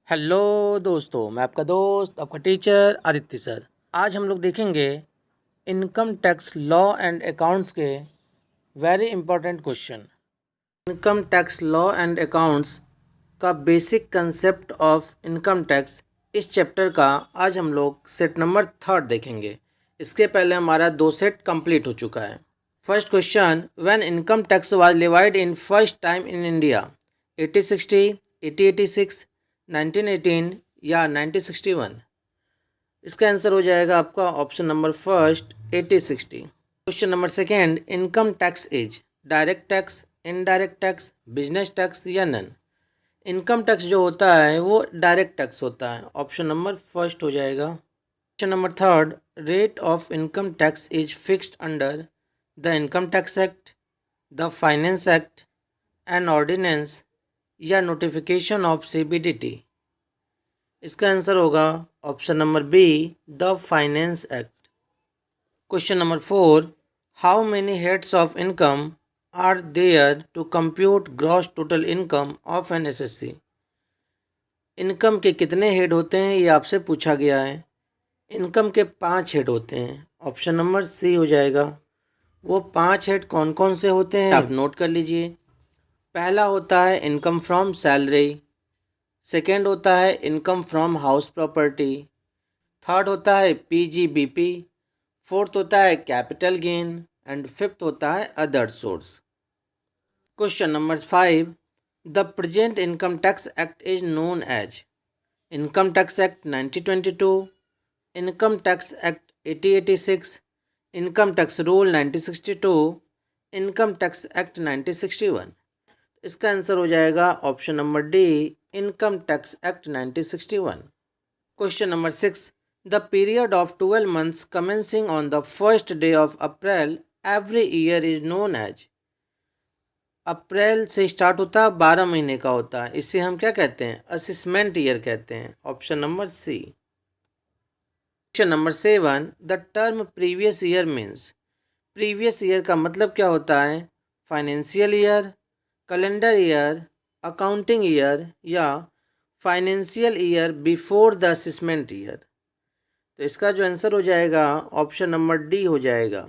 Hello दोस्तों, मैं आपका दोस्त आपका टीचर आदित्य सर। आज हम लोग देखेंगे income tax law and accounts के very important question. Income tax law and accounts का basic concept of income tax, इस चैप्टर का आज हम लोग सेट नंबर 3 देखेंगे। इसके पहले हमारा 2 सेट कंप्लीट हो चुका है। First question, when income tax was levied in first time in India, 1860, 1886, 1918 या 1961? इसका आंसर हो जाएगा आपका option number first 1860। Question number second, income tax is direct tax, indirect tax, business tax या नन? इनकम टैक्स जो होता है वो डायरेक्ट टैक्स होता है। ऑप्शन नंबर फर्स्ट हो जाएगा। Question number third, rate of income tax is fixed under the income tax act, the finance act, an ordinance या नोटिफिकेशन ऑफ सीबीडीटी? इसका आंसर होगा option number B, the finance act. Question number four, how many heads of income are there to compute gross total income of an SSC? Income के कितने head होते हैं ये आपसे पूछा गया है। इनकम के 5 हेड होते हैं। ऑप्शन नंबर सी हो जाएगा। वो 5 हेड कौन कौन से होते हैं आप नोट कर लीजिए। पहला होता है इनकम फ्रॉम सैलरी, सेकेंड होता है income from house property, third होता है पीजीबीपी, फोर्थ होता है कैपिटल गेन एंड फिफ्थ होता है other source. Question number 5, the present income tax act is known as income tax act 1922, income tax act 1886, income tax rule 1962, income tax act 1961? इसका answer हो जाएगा option number D, income tax act 1961। Question number 6, the period of 12 months commencing on the first day of April every year is known as? अप्रैल से start होता है, 12 महीने का होता है, इसे हम क्या कहते हैं? असेसमेंट ईयर कहते हैं। Option number C. Question number 7, the term previous year means? Previous year का मतलब क्या होता है? Financial year, calendar year, accounting year या financial year before the assessment year? तो इसका जो आंसर हो जाएगा ऑप्शन नंबर डी हो जाएगा।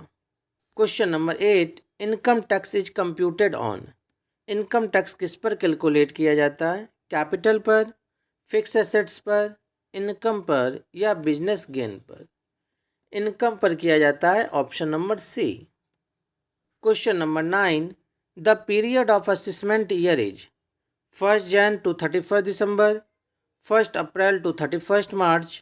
Question number 8, income tax is computed on? Income tax किस पर कैलकुलेट किया जाता है? कैपिटल पर, फिक्स एसेट्स पर, इनकम पर या बिजनेस गेन पर? इनकम पर किया जाता है। Option number C. Question number 9, the period of assessment year is 1 Jan to 31 December, 1 April to 31 March,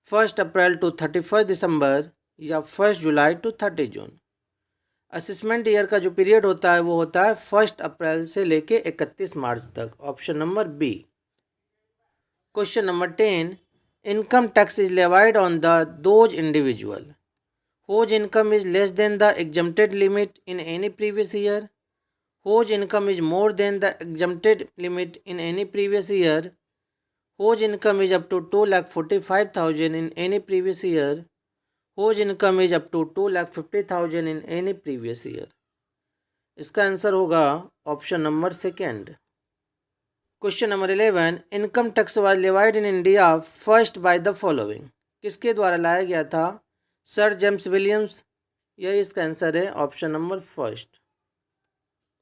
1 April to 31 December या 1 July to 30 June? Assessment year का जो पीरियड होता है वो होता है 1 अप्रैल से लेके 31 मार्च तक। Option number B. Question number 10, income tax is levied on the those individual whose income is less than the exempted limit in any previous year, whose income is more than the exempted limit in any previous year, whose income is up to 2,45,000 in any previous year, whose income is up to 2,50,000 in any previous year? इसका answer होगा option number second. Question number 11, income tax was levied in India first by the following? किसके द्वारा लाया गया था? Sir James Williams? यही इसका answer है। Option number first.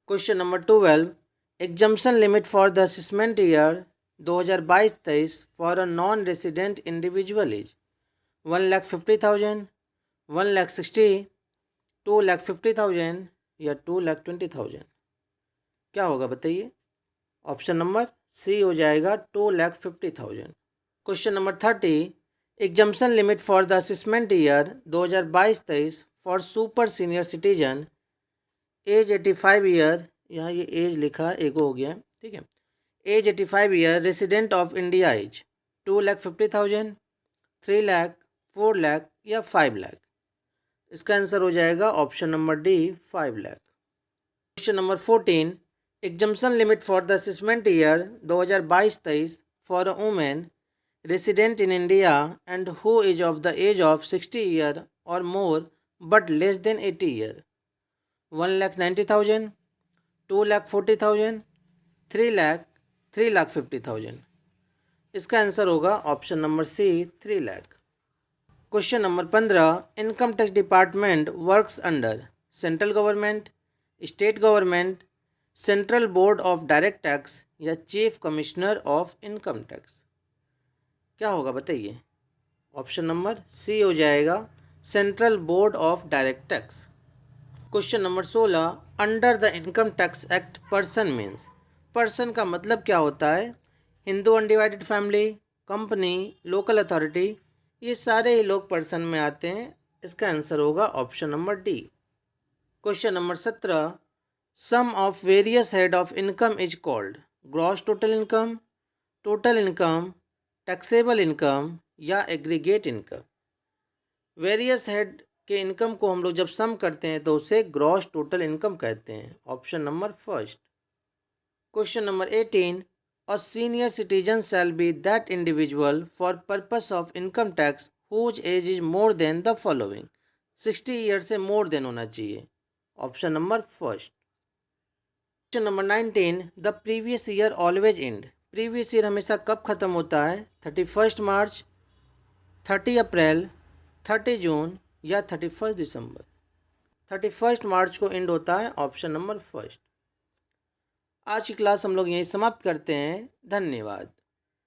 Question number 12, exemption limit for the assessment year 2022-23 for a non resident individual is 1,50,000, 1,60,000, 2,50,000 या 2,20,000? क्या होगा बताइए? ऑप्शन नंबर सी हो जाएगा 2,50,000। Question number 30, exemption limit for the assessment year 2022-23 for super senior citizen age 85 year, यहाँ ये age लिखा एक हो गया, ठीक है। Age 85 year resident of India age 2,50,000, 3 lakh, 4 lakh या 5 लाख? इसका आंसर हो जाएगा option number D, 5 lakh. Question number 14, exemption limit for the assessment year 2022-23 for a women resident in India and who is of the age of 60 year or more but less than 80 year, 1,90,000, 2,40,000, 3 lakh, 3,50,000? इसका answer होगा option number C 3 lakh. Question number 15, income tax department works under central government, state government, central board of direct tax या chief commissioner of income tax. क्या होगा बताइए। Option number C हो जाएगा central board of direct tax. Question number 16, under the income tax act person means. Person का मतलब क्या होता है। Hindu undivided family, company, local authority, ये सारे ही लोग पर्सन में आते हैं। इसका आंसर होगा option number D. Question number 17, sum of various head of income is called gross total income, taxable income या एग्रीगेट इनकम। वेरियस हेड के इनकम को हम लोग जब सम करते हैं तो उसे ग्रॉस टोटल इनकम कहते हैं। Option number first. Question number 18, a senior citizen shall be that individual for purpose of income tax whose age is more than the following. 60 year से मोर देन होना चाहिए। Option number first. Question number 19, the previous year always end. Previous year हमेशा कब ख़त्म होता है। 31 मार्च, 30 अप्रैल, 30 जून या 31 दिसंबर। 31 मार्च को एंड होता है। Option number first. आज की क्लास हम लोग यहीं समाप्त करते हैं। धन्यवाद।